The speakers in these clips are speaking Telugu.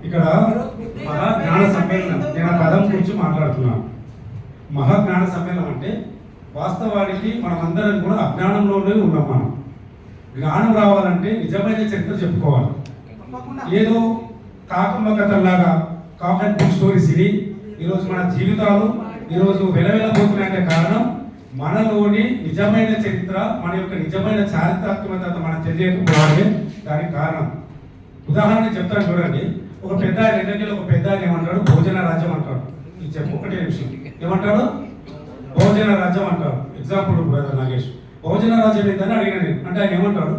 ఇక్కడ మహాజ్ఞాన సమ్మేళనం, నేను ఆ పదం గురించి మాట్లాడుతున్నాను. మహాజ్ఞాన సమ్మేళనం అంటే వాస్తవానికి మనమందరం కూడా అజ్ఞానంలోనే ఉన్నాం. మనం జ్ఞానం రావాలంటే నిజమైన చరిత్ర చెప్పుకోవాలి. ఏదో కాకమ్మ కథల్లాగా కాక్ అండ్ బుక్ స్టోరీస్ ఇది ఈరోజు మన జీవితాలు ఈరోజు వెలవెలబోతున్నాయంటే కారణం మనలోని నిజమైన చరిత్ర, మన యొక్క నిజమైన చారిత్రాత్మకత మనం తెలియకపోవడమే దానికి కారణం. ఉదాహరణ చెప్తాను చూడండి. ఒక పెద్ద ఆయన ఒక పెద్ద ఆయన ఏమంటాడు, భోజన రాజ్యం అంటాడు. ఇది చెప్పు, ఒకటే విషయం ఏమంటాడు, భోజన రాజ్యం అంటారు. ఎగ్జాంపుల్ బ్రదర్ నాగేష్, భోజన రాజ్యం ఏంటని అడిగిన నేను. అంటే ఆయన ఏమంటాడు,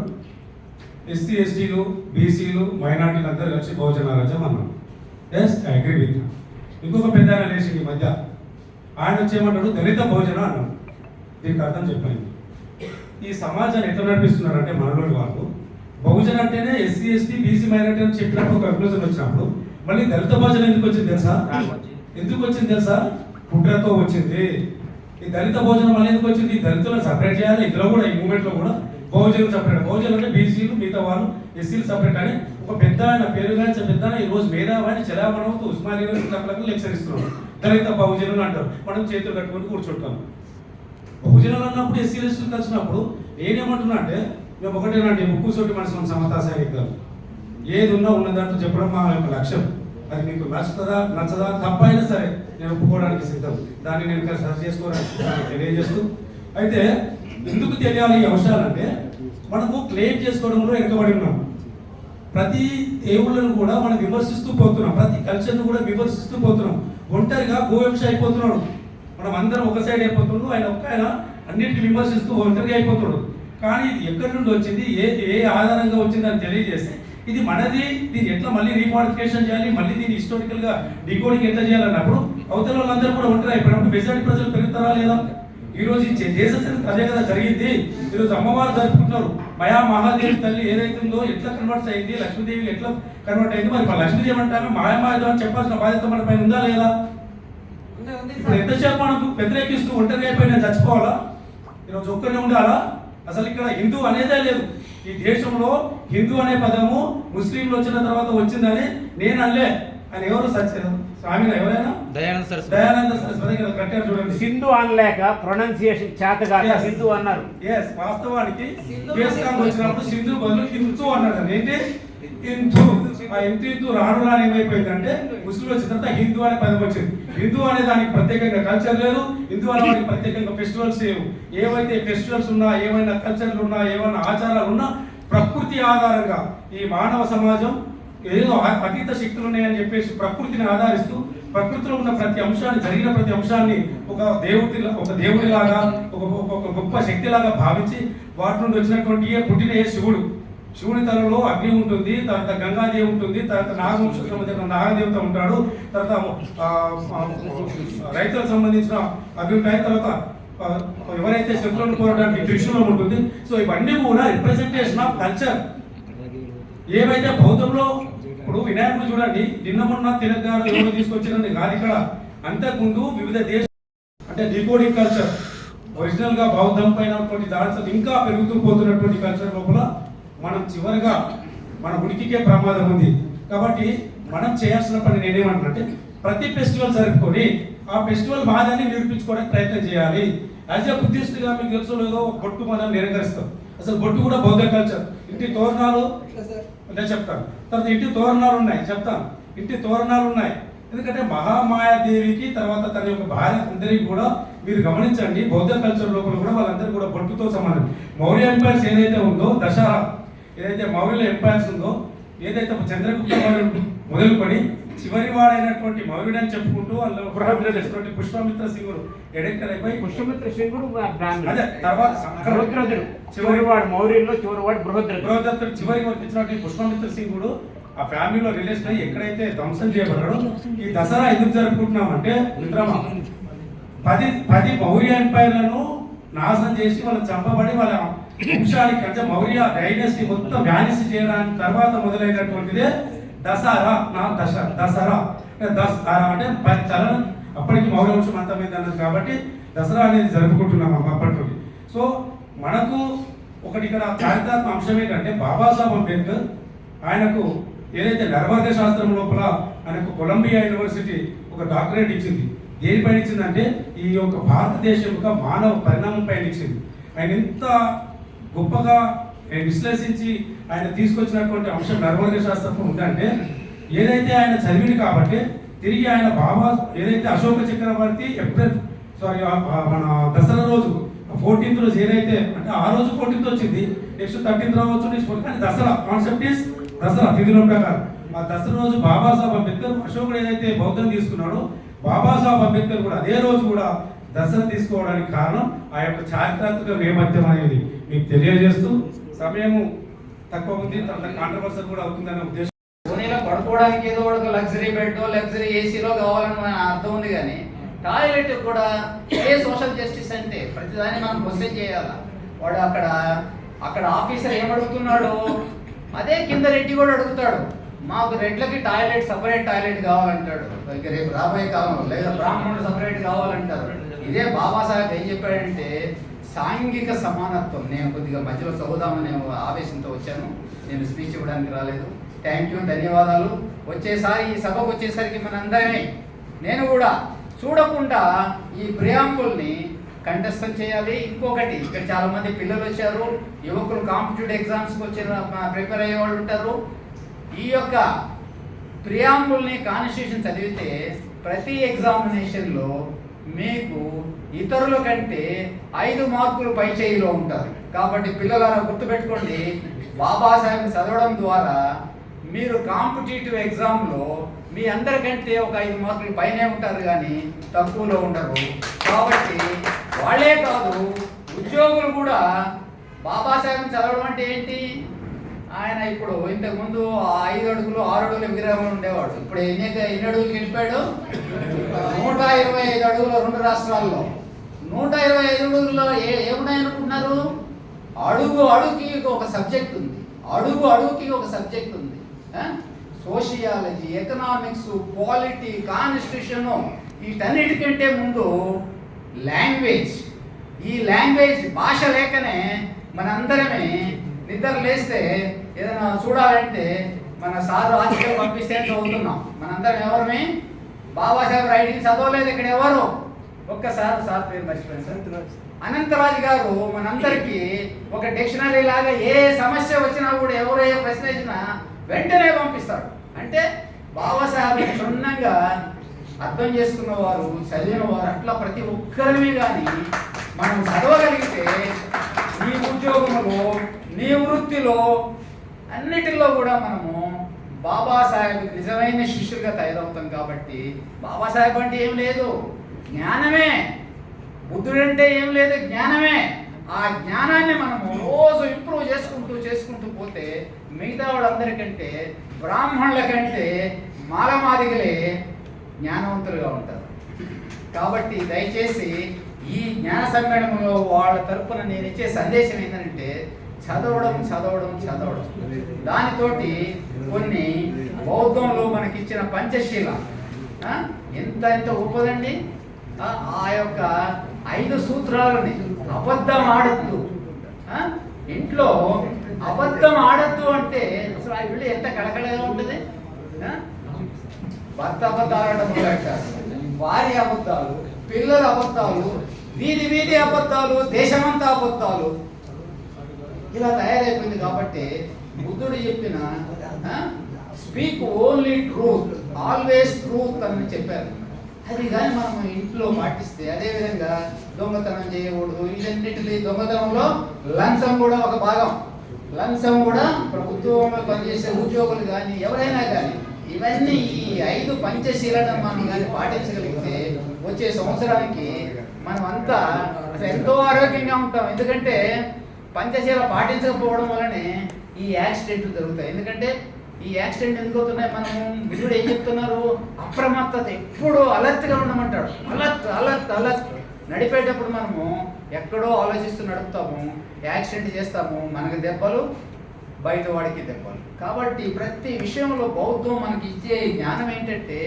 ఎస్సీ ఎస్టీలు బీసీలు మైనార్టీలు అందరూ కలిసి భోజన రాజ్యం అన్నాడు. Yes, I agree with. ఇంకొక పెద్ద ఆయన లేచి ఈ మధ్య ఆయన వచ్చి ఏమంటాడు, దళిత భోజన అన్నాడు. దీనికి అర్థం చెప్పండి. ఈ సమాజాన్ని ఎట్లా నడిపిస్తున్నారంటే మనలోని వాళ్ళు బహుజన అంటేనే ఎస్సీ ఎస్టీ బీసీ మైనార్టీ అని చెప్పినప్పుడు ఒక కన్క్లూజన్ వచ్చినప్పుడు మళ్ళీ దళిత భోజనం ఎందుకు వచ్చింది తెలుసా? ఎందుకు వచ్చింది తెలుసా? కుట్రతో వచ్చింది. ఈ దళిత భోజనం మళ్ళీ ఎందుకు వచ్చింది? ఈ దళితులను సపరేట్ చేయాలి. ఇందులో కూడా ఈ మూమెంట్లో కూడా బహుజనులు సపరేట్, బహుజనులు అంటే బీసీలు, మిగతా వాళ్ళు ఎస్సీలు సపరేట్ అని ఒక పెద్ద ఆయన పేరు కానీ పెద్ద ఈ రోజు మేధావాన్ని చలామణవుతూ ఉస్మానియా యూనివర్సిటీ లెక్చర్ ఇస్తున్నాడు. దళిత బహుజనులు అంటారు. మనం చేతులు కట్టుకొని కూర్చుంటాం. బహుజనులు అన్నప్పుడు ఎస్సీ ఎస్టీలు కలిసినప్పుడు నేనేమంటున్నా అంటే మేము ఒకటేనండి, ముక్కుసోటి మనసు సమతా సైనికులు. ఏది ఉన్నా ఉన్నదంటూ చెప్పడం మా యొక్క లక్ష్యం. అది మీకు నచ్చుతుందా నచ్చదా తప్పైనా సరే నేను ఒప్పుకోవడానికి సిద్ధం. దాన్ని నేను సర్చ్ చేసుకోవడానికి తెలియజేస్తూ, అయితే ఎందుకు తెలియాలి ఈ అంశాలంటే మనము క్లెయిమ్ చేసుకోవడంలో వెనుకబడి ఉన్నాం. ప్రతి దేవుళ్ళను కూడా మనం విమర్శిస్తూ పోతున్నాం, ప్రతి కల్చర్ను కూడా విమర్శిస్తూ పోతున్నాం. ఒంటరిగా గోవంశ అయిపోతున్నాడు. మనం అందరం ఒక సైడ్ అయిపోతున్నాడు. ఆయన ఒక్క ఆయన అన్నింటిని విమర్శిస్తూ ఒంటరిగా అయిపోతున్నాడు. కానీ ఇది ఎక్కడి నుండి వచ్చింది, ఏ ఆధారంగా వచ్చిందని తెలియజేస్తే ఇది మనది, దీన్ని ఎట్లా మళ్ళీ రీమాడిఫికేషన్ చేయాలి, మళ్ళీ దీన్ని హిస్టారికల్గా డీకోడింగ్ ఎట్లా చేయాలన్నప్పుడు అవతల వాళ్ళందరూ కూడా ఒంటరి అయిపోయినప్పుడు మెజారిటీ ప్రజలు పెరుగుతారా లేదా? ఈరోజు దేశ చరిత్ర అదే కదా జరిగింది. ఈరోజు అమ్మవారు జరుపుకుంటున్నారు. మయా మహాదేవి తల్లి ఏదైతుందో ఎట్లా కన్వర్ట్ అయింది, లక్ష్మీదేవి ఎట్లా కన్వర్ట్ అయింది. మరి లక్ష్మీదేవి అంటామే మాయామాదేవి అని చెప్పాల్సిన బాధ్యత మన పైన ఉందా లేదా? ఇప్పుడు ఎంతసేపు మనకు వ్యతిరేకిస్తూ ఒంటరి అయిపోయి చచ్చిపోవాలా? ఈరోజు ఒక్కనే ఉండాలా? అసలు ఇక్కడ హిందూ అనేదే లేదు. ఈ దేశంలో హిందూ అనే పదము ముస్లింలు వచ్చిన తర్వాత వచ్చిందని నేను అనలే. ఆయన ఎవరు స్వామి ఎవరైనా దయానంద సరస్వతి కట్టారు చూడండి. హిందూ అనలేక ప్రొనౌన్సియేషన్ చేతగా హిందూ అన్నారు. ఎస్, వాస్తవానికి వచ్చినప్పుడు సింధు బదులు హిందూ అన్నాడు. ఏంటి హిందూ? ఆ హిందూ రాను రాని ఏమైపోయిందంటే ముస్లింలు వచ్చిన తర్వాత హిందూ అనే పదం వచ్చింది. హిందూ అనే దానికి ప్రత్యేకంగా కల్చర్ లేదు, హిందూ అనే దానికి ప్రత్యేకంగా ఫెస్టివల్స్ లేవు. ఏవైతే ఫెస్టివల్స్ ఉన్నా, ఏమైనా కల్చర్లు ఉన్నా, ఏమైనా ఆచారాలు ఉన్నా ప్రకృతి ఆధారంగా ఈ మానవ సమాజం ఏదో అతీత శక్తులు ఉన్నాయని చెప్పేసి ప్రకృతిని ఆధారిస్తూ ప్రకృతిలో ఉన్న ప్రతి అంశాన్ని, జరిగిన ప్రతి అంశాన్ని ఒక దేవుడిలాగా ఒక గొప్ప శక్తిలాగా భావించి వాటి నుండి వచ్చినటువంటి పుట్టిన శివుడు. శివుని తలలో అగ్ని ఉంటుంది, తర్వాత గంగాదేవి ఉంటుంది, తర్వాత నాగవంశం నాగదేవత ఉంటాడు, తర్వాత రైతులకు సంబంధించిన అవి ఉంటాయి, తర్వాత ఎవరైతే శత్రువులను కోరడానికి త్రిశూలం ఉంటుంది. సో ఇవన్నీ కూడా రిప్రజెంటేషన్ ఆఫ్ కల్చర్. ఏవైతే బౌద్ధంలో ఇప్పుడు వినాయకుడు చూడండి, నిన్న మొన్న తెలంగాణ ఎవరు తీసుకొచ్చినది కాదు. ఇక్కడ అంతకుముందు వివిధ దేశాలు అంటే డీకోడింగ్ కల్చర్, ఒరిజినల్ గా బౌద్ధం పైన దాంట్లో ఇంకా పెరుగుతూ పోతున్నటువంటి కల్చర్ లోపల మనం చివరిగా మన ఉనికికే ప్రమాదం ఉంది. కాబట్టి మనం చేయాల్సిన పని నేనేమంటున్నానంటే ప్రతి ఫెస్టివల్ జరుపుకొని ఆ ఫెస్టివల్ బాధాన్ని నిరూపించుకోవడానికి ప్రయత్నం చేయాలి. యాజ్ ఎ బుద్ధిస్ట్గా మీకు తెలుసు లేదో బొట్టు మనం నిరంకరిస్తాం. అసలు బొట్టు కూడా బౌద్ధ కల్చర్. ఇంటి తోరణాలు అంటే చెప్తాను, తర్వాత ఇంటి తోరణాలు ఉన్నాయి చెప్తాను. ఇంటి తోరణాలు ఉన్నాయి ఎందుకంటే మహామాయాదేవికి తర్వాత తన యొక్క భార్య అందరికీ కూడా మీరు గమనించండి, బౌద్ధ కల్చర్ లోపల కూడా వాళ్ళందరూ కూడా బొట్టుతో సమానం. మౌర్య ఎంపైర్స్ ఏదైతే ఉందో దసరా, ఏదైతే మౌర్యుల ఎంపైర్స్ ఉందో, ఏదైతే చంద్రగుప్త మౌర్యుడు మొదలుకొని చివరి వాడైనటువంటి మౌర్యుడు అని చెప్పుకుంటూ వాళ్ళు బృహద్రథుడు పుష్పమిత్ర సింగుడు ఎడెక్టర్ అయిపోయి పుష్పమిత్ర సింగుడు అదే తర్వాత చివరి వాడు మౌర్యుల్లో చివరి వాడు బృహద్రథుడు చివరి వరకు ఇచ్చినటువంటి పుష్పమిత్ర సింగుడు ఆ ఫ్యామిలీలో రిలేషన్ అయ్యి ఎక్కడైతే ధ్వంసం చేయబడ్డాడో ఈ దసరా ఎందుకు జరుపుకుంటున్నామంటే మిత్రమా 10 మౌర్య ఎంపైర్లను నాశనం చేసి వాళ్ళని చంపబడి వాళ్ళ వంశానికి అంటే మౌర్య డైనస్టీ మొత్తం వ్యానిస్ చేయడానికి తర్వాత మొదలైనటువంటిదే దసరా. దసరా అంటే చలనం అప్పటికి మౌర్య వంశం అంతమైంది అన్నది కాబట్టి దసరా అనేది జరుపుకుంటున్నాం అప్పటి నుండి. సో మనకు ఒకటి ఇక్కడ చారిత్రాత్మక అంశం ఏంటంటే బాబాసాహెబ్ అంబేద్కర్ ఆయనకు ఏదైతే నరవర్గ శాస్త్రం లోపల ఆయనకు కొలంబియా యూనివర్సిటీ ఒక డాక్టరేట్ ఇచ్చింది. దేనిపైన ఇచ్చిందంటే ఈ యొక్క భారతదేశం యొక్క మానవ పరిణామం పైన ఇచ్చింది. ఆయన ఎంత గొప్పగా విశ్లేషించి ఆయన తీసుకొచ్చినటువంటి అంశం నరవర్గ శాస్త్రం ఉందంటే, ఏదైతే ఆయన చదివింది కాబట్టి తిరిగి ఆయన బాబా ఏదైతే అశోక చక్రవర్తి మన దసరా రోజు 14th రోజు ఏదైతే అంటే ఆ రోజు 14th వచ్చింది, నెక్స్ట్ 13th రావచ్చు, నెక్స్ట్ 14th, కానీ దసరా కాన్సెప్ట్ ఇస్ దసరా తిథుల ప్రకారం. ఆ దసరా రోజు బాబాసాహెబ్ అంబేద్కర్ అశోకుడు ఏదైతే బౌద్ధం తీసుకున్నాడో బాబాసాహెబ్ అంబేద్కర్ కూడా అదే రోజు కూడా దసరా తీసుకోవడానికి కారణం ఆ యొక్క చారిత్రాత్మక నేపథ్యం అనేది మీకు తెలియజేస్తూ, సమయము తక్కువ ఉంది, తర్వాత కాంట్రవర్సల్ కూడా అవుతుందనే ఉద్దేశం. పూణేలో పడుకోవడానికి ఏదో ఒక లగ్జరీ బెడ్ లగ్జరీ ఏసీలో కావాలని అర్థం ఉంది, కానీ టాయిలెట్ కూడా ఏ సోషల్ జస్టిస్ అంటే ప్రతిదాన్ని మనం క్వశ్చన్ చేయాలి. వాడు అక్కడ ఆఫీసర్ ఏమడుగుతున్నాడు అదే కింద రెడ్డి కూడా అడుగుతాడు, మాకు రెడ్లకి టాయిలెట్ సపరేట్ టాయిలెట్ కావాలంటాడు. ఇక రేపు రాబోయే కాలంలో లేదా బ్రాహ్మణుడు సపరేట్ కావాలంటారు. ఇదే బాబాసాహెబ్ ఏం చెప్పాడంటే సాంఘిక సమానత్వం. నేను కొద్దిగా మధ్యలో చదువుదామని ఆవేశంతో వచ్చాను, నేను స్పీచ్ ఇవ్వడానికి రాలేదు. థ్యాంక్ యూ, ధన్యవాదాలు. వచ్చేసారి ఈ సభకు వచ్చేసరికి మనందరమే నేను కూడా చూడకుండా ఈ ప్రియాంబుల్ని కంటెస్టం చేయాలి. ఇంకొకటి, ఇక్కడ చాలా మంది పిల్లలు వచ్చారు, యువకులు కాంపిటేటివ్ ఎగ్జామ్స్కి వచ్చిన ప్రిపేర్ అయ్యే వాళ్ళు ఉంటారు. ఈ యొక్క ప్రియాంబుల్ని కాన్స్టిట్యూషన్ చదివితే ప్రతి ఎగ్జామినేషన్లో మీకు ఇతరుల కంటే 5 మార్కులు పై చేయిలో ఉంటారు. కాబట్టి పిల్లలను గుర్తుపెట్టుకోండి, బాబాసాహెబ్ చదవడం ద్వారా మీరు కాంపిటేటివ్ ఎగ్జామ్లో మీ అందరికంటే ఒక 5 మార్కులు పైనే ఉంటారు, కానీ తక్కువలో ఉండరు. కాబట్టి వాళ్ళే కాదు, ఉద్యోగులు కూడా బాబాసాహెబ్ చదవడం అంటే ఏంటి, ఆయన ఇప్పుడు ఇంతకుముందు 5 అడుగులు 6 అడుగుల విగ్రహం ఉండేవాడు, ఇప్పుడు ఎన్ని అడుగులు గెలిపాడు, 125 అడుగులు 2 రాష్ట్రాల్లో. 125 అడుగుల్లో ఏమున్నాయనుకుంటున్నారు, అడుగు అడుగుకి ఒక సబ్జెక్ట్ ఉంది, అడుగు అడుగుకి ఒక సబ్జెక్ట్ ఉంది. సోషియాలజీ, ఎకనామిక్స్, పాలిటీ, కాన్స్టిట్యూషన్, వీటన్నిటికంటే ముందు లాంగ్వేజ్. ఈ లాంగ్వేజ్ భాష లేకనే మనందరమే నిద్ర లేస్తే ఏదైనా చూడాలంటే మన సారు ఆర్టికల్ పంపిస్తే చదువుతున్నాం. మనందరం ఎవరమే బాబాసాహెబ్ రైటింగ్ చదవలేదు ఇక్కడ ఎవరు. ఒక్కసారి సార్ పేరు మర్చిపోయింది సార్, అనంతరాజు గారు మనందరికీ ఒక డిక్షనరీ లాగా ఏ సమస్య వచ్చినా కూడా ఎవరు ఏ ప్రశ్న వచ్చినా వెంటనే పంపిస్తాడు. అంటే బాబాసాహెబ్ క్షుణ్ణంగా అర్థం చేసుకున్నవారు, చదివినవారు, అట్లా ప్రతి ఒక్కరిని కానీ మనం చదవగలిగితే నీ ఉద్యోగంలో, నీ వృత్తిలో, అన్నిటిలో కూడా మనము బాబాసాహెబ్ నిజమైన శిష్యులుగా తయారవుతాం. కాబట్టి బాబాసాహెబ్ అంటే ఏం లేదు, జ్ఞానమే. బుద్ధుడు అంటే ఏం లేదు, జ్ఞానమే. ఆ జ్ఞానాన్ని మనము రోజు ఇంప్రూవ్ చేసుకుంటూ పోతే మిగతా వాళ్ళందరికంటే, బ్రాహ్మణుల కంటే మాలమాదిగలే జ్ఞానవంతులుగా ఉంటారు. కాబట్టి దయచేసి ఈ జ్ఞాన సమ్మేళనంలో వాళ్ళ తరపున నేను ఇచ్చే సందేశం ఏంటంటే చదవడం. దానితోటి కొన్ని బౌద్ధంలో మనకిచ్చిన పంచశీల ఎంత గొప్పదండి. ఆ యొక్క 5 సూత్రాలని అబద్ధం ఆడద్దు, ఇంట్లో అబద్ధం ఆడద్దు అంటే అసలు ఆ ఇల్లు ఎంత కళకళగా ఉంటుంది. భర్త అబద్ధాలు మొదలెట్టారు, భార్య అబద్ధాలు, పిల్లల అబద్ధాలు, వీధి అబద్ధాలు, దేశమంతా అబద్ధాలు, ఇలా తయారైపోయింది. కాబట్టి బుద్ధుడు చెప్పిన speak only truth, always truth అని చెప్పారు. అది కానీ మనం ఇంట్లో పాటిస్తే, అదేవిధంగా దొంగతనం చేయకూడదు. ఇవన్నిటిని దొంగతనంలో లంచం కూడా ఒక భాగం. లంచం కూడా ప్రభుత్వంలో పనిచేసే ఉద్యోగులు కానీ ఎవరైనా కానీ ఇవన్నీ ఈ 5 పంచశీలను మనం కానీ పాటించగలిగితే వచ్చే సంవత్సరానికి మనం అంతా అసలు ఎంతో ఆరోగ్యంగా ఉంటాం. ఎందుకంటే పంచశీల పాటించకపోవడం వల్లనే ఈ యాక్సిడెంట్లు జరుగుతాయి. ఎందుకంటే ఈ యాక్సిడెంట్ ఎందుకు అవుతున్నాయి, మనము విధుడు ఏం చెప్తున్నారు, అప్రమత్తత, ఎప్పుడు అలర్ట్గా ఉండమంటాడు. అలర్ట్ నడిపేటప్పుడు మనము ఎక్కడో ఆలోచిస్తూ నడుపుతాము, యాక్సిడెంట్ చేస్తాము, మనకు దెబ్బలు, బయట వాడికి దెబ్బలు. కాబట్టి ప్రతి విషయంలో బౌద్ధం మనకి ఇచ్చే జ్ఞానం ఏంటంటే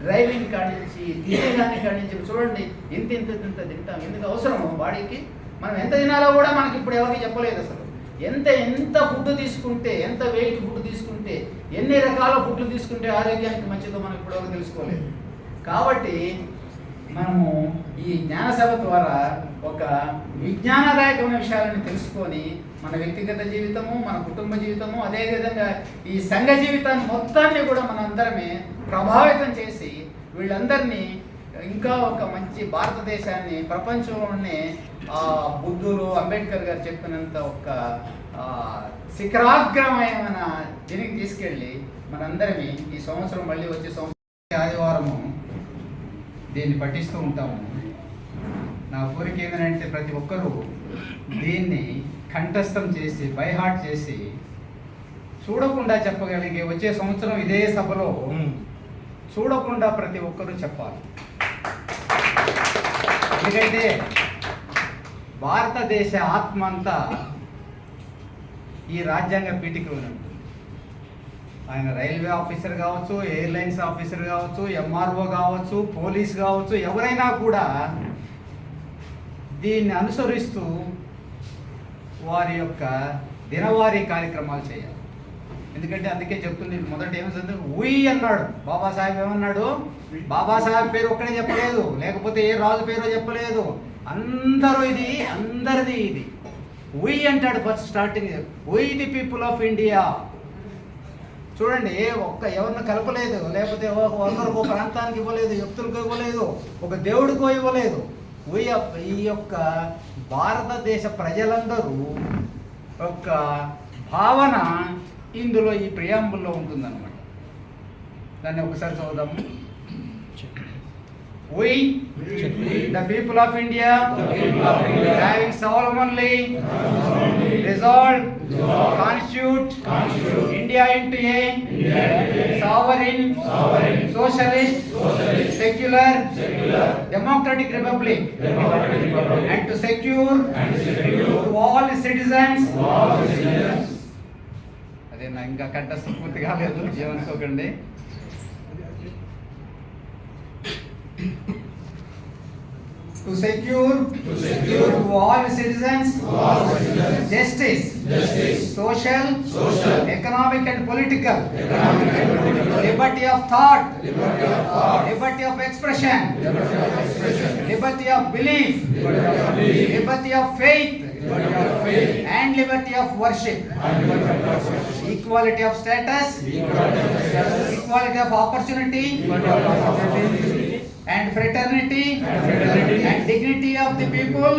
డ్రైవింగ్ కాడి నుంచి, తినేదాన్ని కాడి నుంచి చూడండి, ఇంత తింటాం, ఎందుకు అవసరము బాడీకి. మనం ఎంత తినాలో కూడా మనకి ఇప్పుడు ఎవరికి చెప్పలేదు. అసలు ఎంత ఫుడ్ తీసుకుంటే, ఎంత వెయిట్ ఫుడ్ తీసుకుంటే, ఎన్ని రకాల ఫుడ్లు తీసుకుంటే ఆరోగ్యానికి మంచిదో మనం ఇప్పటివరకు తెలుసుకోలేదు. కాబట్టి మనము ఈ జ్ఞానసభ ద్వారా ఒక విజ్ఞానదాయకమైన విషయాలను తెలుసుకొని మన వ్యక్తిగత జీవితము, మన కుటుంబ జీవితము, అదేవిధంగా ఈ సంఘ జీవితాన్ని మొత్తాన్ని కూడా మనందరమే ప్రభావితం చేసి వీళ్ళందరినీ ఇంకా ఒక మంచి భారతదేశాన్ని ప్రపంచంలోనే బుద్ధులు, అంబేద్కర్ గారు చెప్పినంత ఒక శిఖరాగ్రమైన దీనికి తీసుకెళ్ళి మనందరినీ ఈ సంవత్సరం మళ్ళీ వచ్చే సంవత్సరం ఆదివారము దీన్ని పఠిస్తూ ఉంటాము. నా కోరిక ఏంటంటే ప్రతి ఒక్కరూ దీన్ని కంఠస్థం చేసి బైహార్ట్ చేసి చూడకుండా చెప్పగలిగే వచ్చే సంవత్సరం ఇదే సభలో చూడకుండా ప్రతి ఒక్కరూ చెప్పాలి. ఎందుకంటే భారతదేశ ఆత్మ అంతా ఈ రాజ్యాంగ పీఠికలో ఉంటుంది. ఆయన రైల్వే ఆఫీసర్ కావచ్చు, ఎయిర్లైన్స్ ఆఫీసర్ కావచ్చు, ఎంఆర్ఓ కావచ్చు, పోలీస్ కావచ్చు, ఎవరైనా కూడా దీన్ని అనుసరిస్తూ వారి యొక్క దినవారీ కార్యక్రమాలు చేయాలి. ఎందుకంటే అందుకే చెప్తుంది, మొదట ఏమవుతుంది, ఉయ్ అన్నాడు బాబాసాహెబ్. ఏమన్నాడు? బాబాసాహెబ్ పేరు ఒక్కడే చెప్పలేదు, లేకపోతే ఏ రాజు పేరో చెప్పలేదు. అందరూ ఇది అందరిది ఇది. ఉయ్ అంటాడు first starting. We the people of India. చూడండి, ఎవరిని కలపలేదు, లేకపోతే ఒకరికి ప్రాంతానికి ఇవ్వలేదు, వ్యక్తులకు ఇవ్వలేదు, ఒక దేవుడికో ఇవ్వలేదు. ఈ యొక్క భారతదేశ ప్రజలందరూ ఒక భావన ఇందులో ఈ ప్రియాంబుల్లో ఉంటుందన్నమాట. దాన్ని ఒకసారి చదువుదాము. We, the people of India, having solemnly resolved, constitute India into a sovereign, socialist, secular, democratic republic, and to secure to all citizens. అదే నా ఇంకా కంఠస్థం పూర్తి కాలేదు, ఏమనుకోకండి. To secure to all citizens justice, social, economic and political, liberty of thought, liberty of expression, liberty of belief, liberty of faith, and liberty of worship, equality of status, equality of opportunity, and fraternity, and dignity of the people,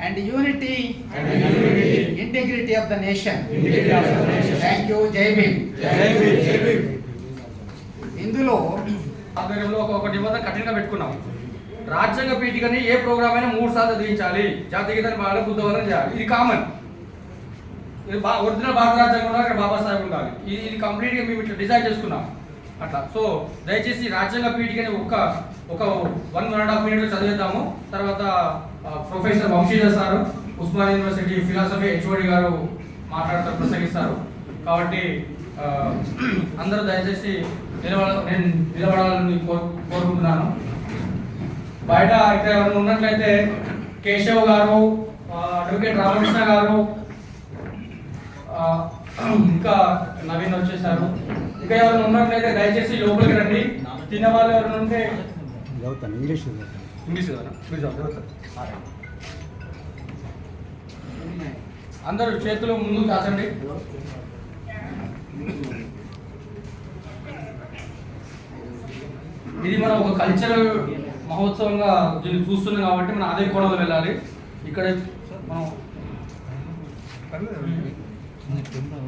and unity, integrity of the nation. Thank you. Jai Bhim. ఇందులో ఆధ్వర్యంలో ఒక నిబంధన కఠినంగా పెట్టుకున్నాం. రాజ్యాంగ పీఠికని ఏ ప్రోగ్రామ్ అయినా 3 సార్లు చదివించాలి, జాతీయ గీతాన్ని బాగా బుద్ధవరం చేయాలి. ఇది కామన్. ఒరిజినల్ భారత రాజ్యాంగంలో ఇక్కడ బాబాసాహెబ్ ఉండాలి. ఇది కంప్లీట్గా మేము ఇట్లా డిజైన్ చేసుకున్నాం అట్లా. సో దయచేసి రాజ్యాంగ పీఠికని ఒక 1.5 మినిట్లో చదివేద్దాము. తర్వాత professor Vamshidhar sir, Osmania university philosophy HOD గారు మాట్లాడతారు, ప్రసంగిస్తారు. కాబట్టి అందరూ దయచేసి నిలబడాలని కోరుకుంటున్నాను. బయట అయితే ఎవరైనా ఉన్నట్లయితే కేశవ్ గారు, అడ్వకేట్ రామకృష్ణ గారు, ఇంకా నవీన్ వచ్చేసారు. ఇంకా ఎవరైనా ఉన్నట్లయితే దయచేసి లోపలికి రండి. తిన్న వాళ్ళు ఎవరైనా ఉంటే ఇంగ్లీష్ అందరూ చేతులు ముందుకు కాదండి. ఇది మనం ఒక కల్చరల్ మహోత్సవంగా దీన్ని చూస్తున్నాం కాబట్టి మనం అదే కోణంలో వెళ్ళాలి. ఇక్కడ మనం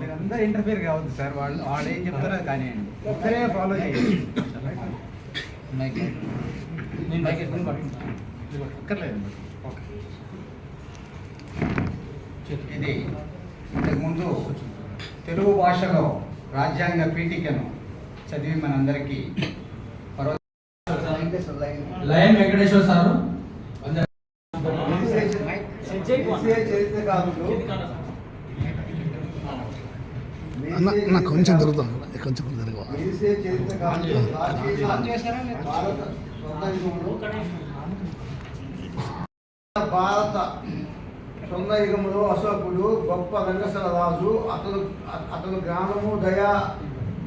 మీరందరూ ఇంటర్ఫియర్ కావద్దు సార్. వాళ్ళు ఏం చెప్తారో కానివ్వండి, ఒక్కరే ఫాలో చేయండి. ఇది ఇంతకుముందు తెలుగు భాషలో రాజ్యాంగ పీఠికను చదివి మనందరికీ లయన్ వెంకటేశ్వర సారు కొంచెం జరుగుతాం, కొంచెం జరగవా భారత శృంగయుగంలో అశోకుడు గొప్ప రంగస్థల రాజు. అతను జ్ఞానము, దయ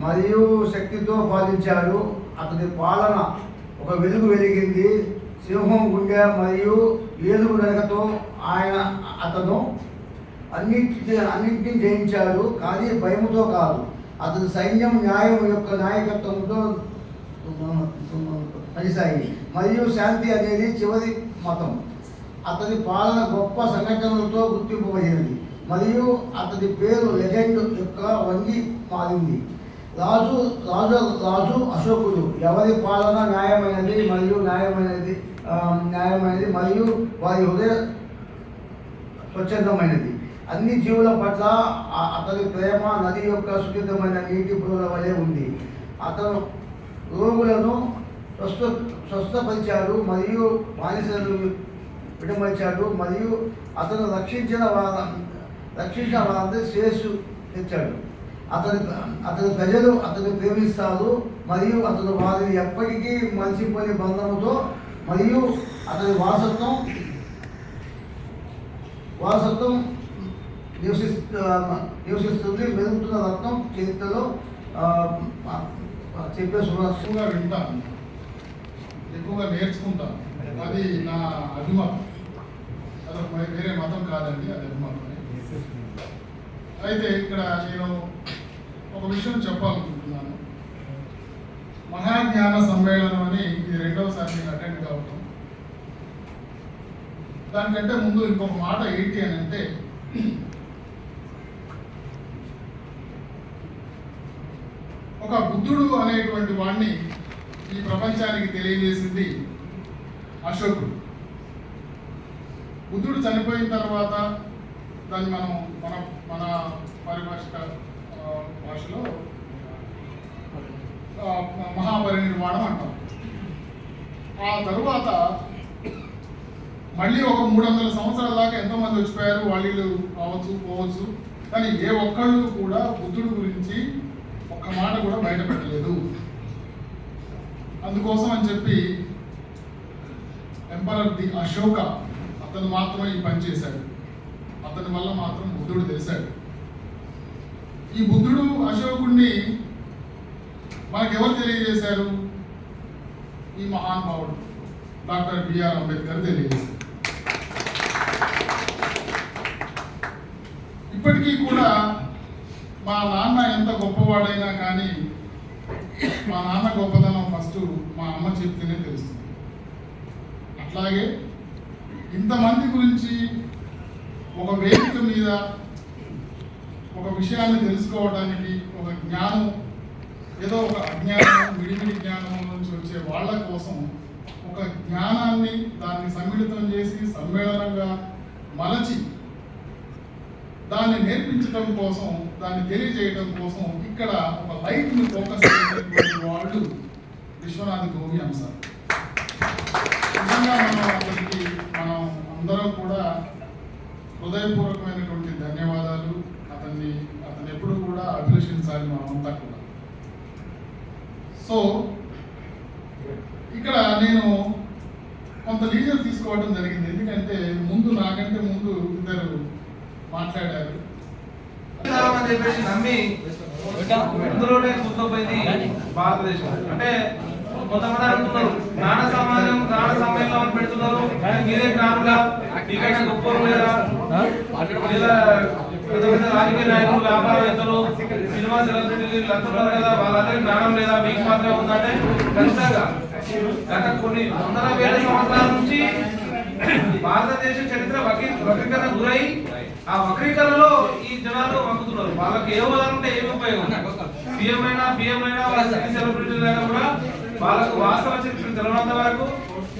మరియు శక్తితో పాలించాడు. అతని పాలన ఒక వెలుగు వెలిగింది. సింహం గుండె మరియు ఏనుగు నడకతో అతను అన్నింటినీ జయించాడు, కానీ భయముతో కాదు. అతని సైన్యం న్యాయం యొక్క నాయకత్వంతో కలిశాయి మరియు శాంతి అనేది చివరి మతం. అతని పాలన గొప్ప సంఘటనలతో గుర్తింపబడినది మరియు అతని పేరు లెజెండ్ యొక్క వంగి మారింది. రాజు అశోకుడు. ఎవరి పాలన న్యాయమైనది మరియు వారి హృదయ స్వచ్ఛందమైనది. అన్ని జీవుల పట్ల అతని ప్రేమ నది యొక్క సున్నితమైన నీటి బుడగల వలె ఉంది. అతను రోగులను స్వస్థపరిచాడు మరియు బానిసలను విడమర్చాడు మరియు అతను రక్షించిన వారందరి శ్రేయస్సు తెచ్చాడు. అతని ప్రజలు అతను ప్రేమిస్తారు మరియు అతను వారిని ఎప్పటికీ మర్చిపోని బంధముతో మరియు అతని వారసత్వం నివసిస్తుంది. మెరుగుతున్న రత్నం చరిత్రలో చెప్పే ఎక్కువగా వింటాను, ఎక్కువగా నేర్చుకుంటాను. అది నా అభిమతం. అదొక వేరే మతం కాదండి, అది అభిమతం. అయితే ఇక్కడ నేను ఒక విషయం చెప్పాలనుకుంటున్నాను. మహాజ్ఞాన సమ్మేళనం అని ఇది 2వసారి నేను అటెండ్ కావటం. దానికంటే ముందు ఇంకొక మాట ఏంటి అని అంటే, ఒక బుద్ధుడు అనేటువంటి వాడిని ఈ ప్రపంచానికి తెలియజేసింది అశోకుడు. బుద్ధుడు చనిపోయిన తర్వాత దాన్ని మన పరిభాషిక భాషలో మహాపరినిర్వాణం అంటాం. ఆ తరువాత మళ్ళీ ఒక 300 సంవత్సరాల దాకా ఎంతోమంది వచ్చిపోయారు, వాళ్ళు రావచ్చు పోవచ్చు, కానీ ఏ ఒక్కళ్ళు కూడా బుద్ధుడు గురించి ఒక్క మాట కూడా బయటపెట్టలేదు. అందుకోసం అని చెప్పి ఎంపరర్ ది అశోక అతను మాత్రమే ఈ పని చేశాడు. అతని వల్ల మాత్రం బుద్ధుడు తెలిసాడు. ఈ బుద్ధుడు అశోకుడిని మనకెవరు తెలియజేశారు? ఈ మహానుభావుడు డాక్టర్ బిఆర్ అంబేద్కర్ తెలియజేశారు. ఇప్పటికీ కూడా మా నాన్న ఎంత గొప్పవాడైనా కానీ మా నాన్న గొప్పతనం ఫస్ట్ మా అమ్మ చెప్తేనే తెలుస్తుంది. అట్లాగే ఇంతమంది గురించి ఒక వేదిక మీద ఒక విషయాన్ని తెలుసుకోవడానికి ఒక జ్ఞానం, ఏదో ఒక అజ్ఞానం, విడివిడి జ్ఞానం నుంచి వచ్చే వాళ్ళ కోసం ఒక జ్ఞానాన్ని దాన్ని సమ్మిళితం చేసి సమ్మేళనంగా మలచి దాన్ని నేర్పించడం కోసం, దాన్ని తెలియజేయడం కోసం ఇక్కడ ఒక లైట్ని ఫోకస్ చేసినటువంటి వాళ్ళు విశ్వనాథ్ గోవి అంశాలు. నిజంగా మనం అందరం కూడా హృదయపూర్వకమైనటువంటి ధన్యవాదాలు. అతను ఎప్పుడు కూడా అభిలషించాలి మనమంతా కూడా. సో ఇక్కడ నేను కొంత లీజర్ తీసుకోవడం జరిగింది. ఎందుకంటే నాకంటే ముందు ఇద్దరు మాట్లాడారు. అని చెప్పేసి నమ్మి అందులోనే కూర్చోపోయింది భారతదేశం. అంటే కొంతమంది అంటున్నారు జ్ఞాన సమ్మేళనం అని పెడుతున్నారు, మీరే జ్ఞానులా, మీకైనా గొప్పలు లేదా, లేదా పెద్ద పెద్ద రాజకీయ నాయకులు, వ్యాపారవేత్తలు, సినిమా సెలబ్రిటీలు అంటున్నారు కదా, వాళ్ళందరికీ జ్ఞానం లేదా, మీకు మాత్రమే ఉందంటే ఖచ్చితంగా గత కొన్ని వందల వేల సంవత్సరాల నుంచి భారతదేశ చరిత్ర వక్రీకరణ గురై ఆ వక్రీకరణలో ఈ జనాలు వంగుతున్నారు. వాళ్ళకి ఏ హోదా ఉంటే ఏమి ఉపయోగం? సీఎం అయినా సెలబ్రిటీలైనా కూడా వాళ్ళకు వాస్తవ చరిత్ర తెలవనంత వరకు,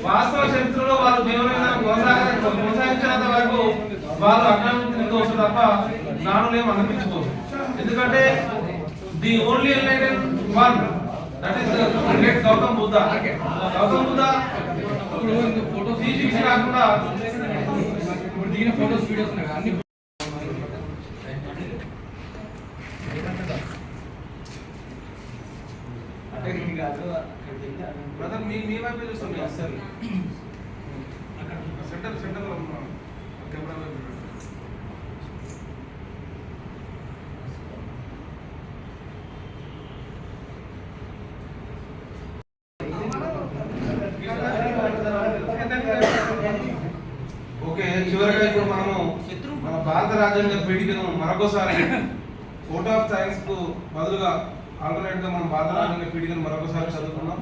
వాస్తవ చరిత్రలో వాళ్ళు దేవులైనా కొనసాగించినంత వరకు వాళ్ళు అజ్ఞానం వస్తుంది తప్ప జ్ఞానులేం అనిపించుకోరు. ఎందుకంటే the only enlighten one that is great Gautam Buddha. Gautam Buddha photos తీసి కాకుండా దిగిన ఫోటోస్ వీడియోస్ అన్ని బ్రదర్ మీ వైపు చూస్తాం. సెంటర్ కెమెరా వైపు భారత రాజ్యాంగ పీఠికను మరొకసారి కోర్ట్ ఆఫ్ సైన్స్ కు బదులుగా ఆల్టర్నేట్ గా మనం భారత రాజ్యాంగ పీఠికను మరొకసారి చదువుకున్నాం.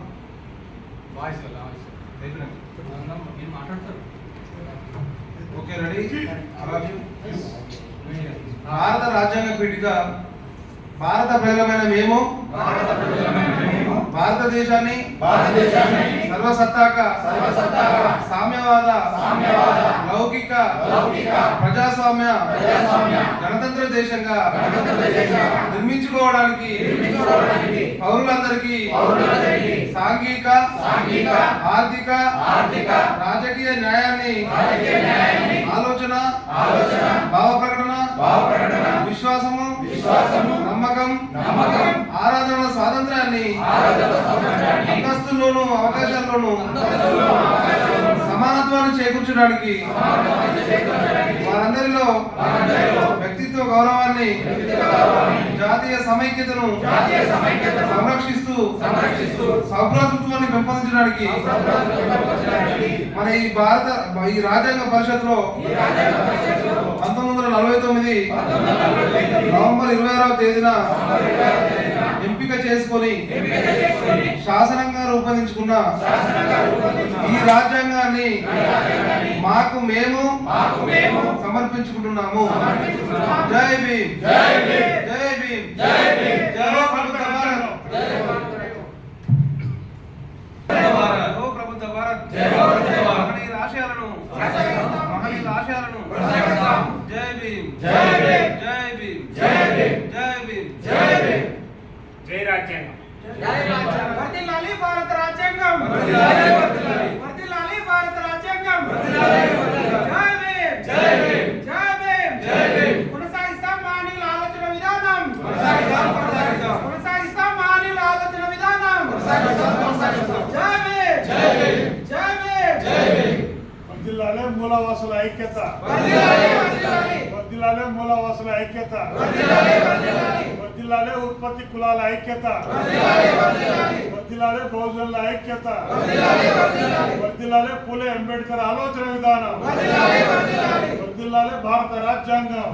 Okay ready. భారత రాజ్యాంగ పీఠిక భారత ప్రజలమైన మేము భారతదేశాన్ని సర్వసత్తాక సామ్యవాద లౌకిక ప్రజాస్వామ్య గణతంత్ర దేశంగా నిర్మించుకోవడానికి పౌరులందరికీ సాంఘిక ఆర్థిక రాజకీయ న్యాయాన్ని ఆలోచన భావ ప్రకటన విశ్వాసము నమ్మకం ఆరాధన స్వాతంత్రాన్ని అంతస్తుల్లోనూ అవకాశాల్లోనూ సమానత్వాన్ని చేకూర్చడానికి వారందరిలో వ్యక్తిత్వ గౌరవాన్ని జాతీయ సమైక్యతను సంరక్షిస్తూ సౌభ్రాతృత్వాన్ని పెంపొందించడానికి మన ఈ రాజ్యాంగ పరిషత్లో 1949 నవంబర్ 26వ తేదీన ఎంపిక చేసుకొని శాసనంగా రూపొందించుకున్న ఈ రాజ్యాంగాన్ని మాకు మేము సమర్పించుకుంటున్నాము. జై భీమ్, జై భీమ్, జై భీమ్, జై ప్రభుత్వ భారత్, జై ప్రభుత్వ భారత్, మహనీయుల ఆశయాలను జై భీమ్, జై భీమ్, జై భీమ్, జై భీమ్, జై భీమ్, జై భీమ్. జై రాజ్యాంగం. వర్ధిల్లాలి భారత రాజ్యాంగం. వర్ధిల్లాలి భారత రాజ్యాంగం. జై భీమ్, జై భీమ్, జై భీమ్, జై భీమ్. కొనసాగిస్తాం మహనీయుల ఆలోచన విధానం. కొనసాగిస్తాం మహనీయుల ఆలోచన విధానం. జై భీమ్, జై భీమ్, జై భీమ్, జై భీమ్. వర్ధిల్లాలి మూలవాసుల ఐక్యత. వర్ధిల్లాలి మూలవాసుల ఐక్యత. వర్ధిల్లాలి ఉత్పత్తి కులాల ఐక్యత. వర్ధిల్లాలి బహుజనుల ఐక్యత. వర్ధిల్లాలి పూలే అంబేద్కర్ ఆలోచన విధానం. వర్ధిల్లాలి భారత రాజ్యాంగం.